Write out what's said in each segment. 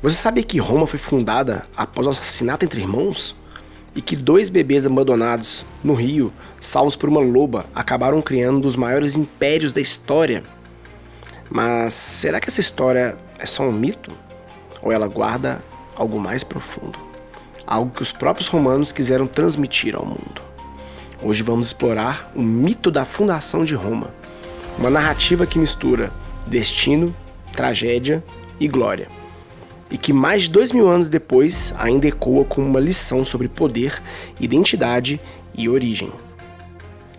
Você sabia que Roma foi fundada após um assassinato entre irmãos? E que 2 bebês abandonados no rio, salvos por uma loba, acabaram criando um dos maiores impérios da história? Mas será que essa história é só um mito? Ou ela guarda algo mais profundo? Algo que os próprios romanos quiseram transmitir ao mundo. Hoje vamos explorar o mito da fundação de Roma. Uma narrativa que mistura destino, tragédia e glória. E que mais de 2000 anos depois ainda ecoa como uma lição sobre poder, identidade e origem.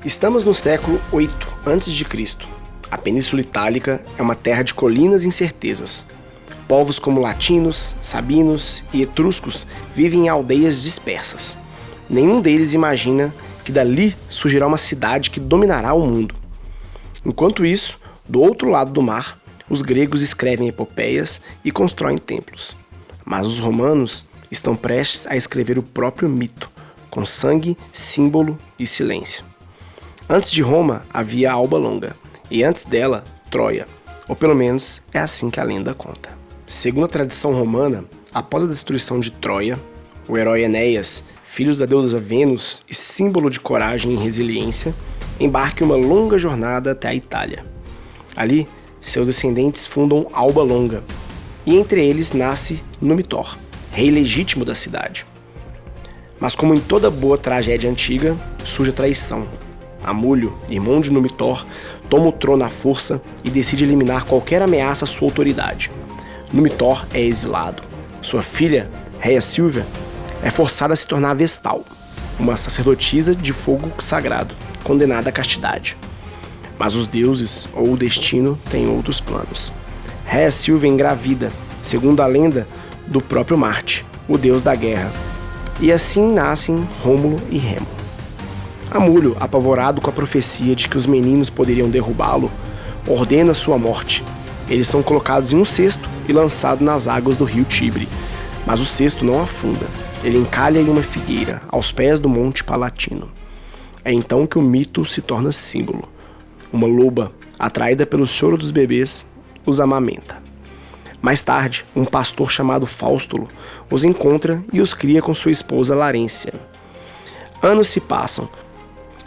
Estamos no século 8 a.C. A Península Itálica é uma terra de colinas e incertezas. Povos como latinos, sabinos e etruscos vivem em aldeias dispersas. Nenhum deles imagina que dali surgirá uma cidade que dominará o mundo. Enquanto isso, do outro lado do mar, os gregos escrevem epopeias e constroem templos. Mas os romanos estão prestes a escrever o próprio mito, com sangue, símbolo e silêncio. Antes de Roma havia Alba Longa, e antes dela, Troia. Ou pelo menos é assim que a lenda conta. Segundo a tradição romana, após a destruição de Troia, o herói Enéas, filho da deusa Vênus e símbolo de coragem e resiliência, embarca em uma longa jornada até a Itália. Ali, seus descendentes fundam Alba Longa, e entre eles nasce Numitor, rei legítimo da cidade. Mas como em toda boa tragédia antiga, surge a traição. Amulho, irmão de Numitor, toma o trono à força e decide eliminar qualquer ameaça à sua autoridade. Numitor é exilado. Sua filha, Rhea Silvia, é forçada a se tornar Vestal, uma sacerdotisa de fogo sagrado, condenada à castidade. Mas os deuses, ou o destino, têm outros planos. Rhea Silvia engravida, segundo a lenda, do próprio Marte, o deus da guerra. E assim nascem Rômulo e Remo. Amulho, apavorado com a profecia de que os meninos poderiam derrubá-lo, ordena sua morte. Eles são colocados em um cesto e lançados nas águas do rio Tibre. Mas o cesto não afunda. Ele encalha em uma figueira, aos pés do Monte Palatino. É então que o mito se torna símbolo. Uma loba, atraída pelo choro dos bebês, os amamenta. Mais tarde, um pastor chamado Faustulo os encontra e os cria com sua esposa Larência. Anos se passam.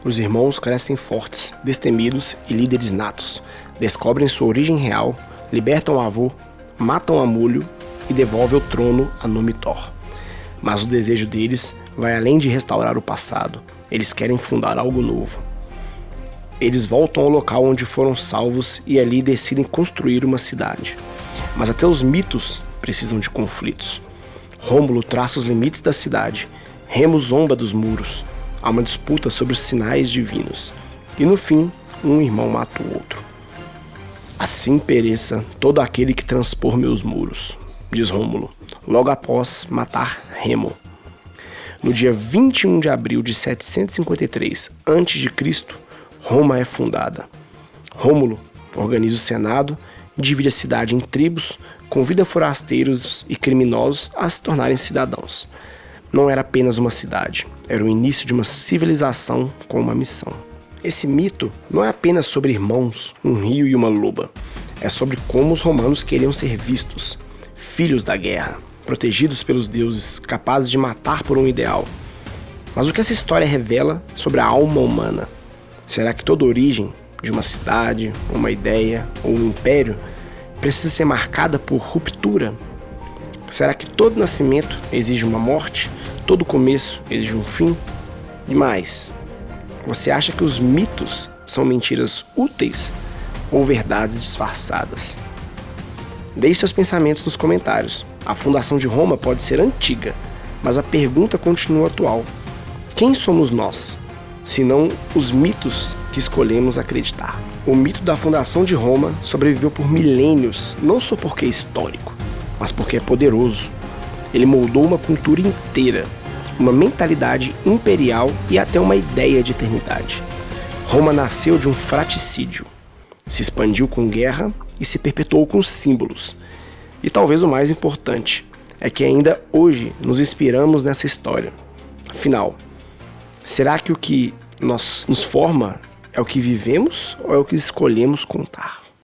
Os irmãos crescem fortes, destemidos e líderes natos. Descobrem sua origem real, libertam o avô, matam Amulho e devolvem o trono a Numitor. Mas o desejo deles vai além de restaurar o passado. Eles querem fundar algo novo. Eles voltam ao local onde foram salvos e ali decidem construir uma cidade. Mas até os mitos precisam de conflitos. Rômulo traça os limites da cidade. Remo zomba dos muros. Há uma disputa sobre os sinais divinos. E no fim, um irmão mata o outro. Assim pereça todo aquele que transpor meus muros, diz Rômulo, logo após matar Remo. No dia 21 de abril de 753 a.C., Roma é fundada. Rômulo organiza o Senado, divide a cidade em tribos, convida forasteiros e criminosos a se tornarem cidadãos. Não era apenas uma cidade, era o início de uma civilização com uma missão. Esse mito não é apenas sobre irmãos, um rio e uma loba. É sobre como os romanos queriam ser vistos, filhos da guerra, protegidos pelos deuses, capazes de matar por um ideal. Mas o que essa história revela sobre a alma humana? Será que toda origem de uma cidade, uma ideia ou um império precisa ser marcada por ruptura? Será que todo nascimento exige uma morte? Todo começo exige um fim? E mais, você acha que os mitos são mentiras úteis ou verdades disfarçadas? Deixe seus pensamentos nos comentários. A fundação de Roma pode ser antiga, mas a pergunta continua atual. Quem somos nós, se não os mitos que escolhemos acreditar? O mito da fundação de Roma sobreviveu por milênios, não só porque é histórico, mas porque é poderoso. Ele moldou uma cultura inteira, uma mentalidade imperial e até uma ideia de eternidade. Roma nasceu de um fratricídio, se expandiu com guerra e se perpetuou com símbolos. E talvez o mais importante é que ainda hoje nos inspiramos nessa história. Afinal, será que o que nos forma é o que vivemos ou é o que escolhemos contar?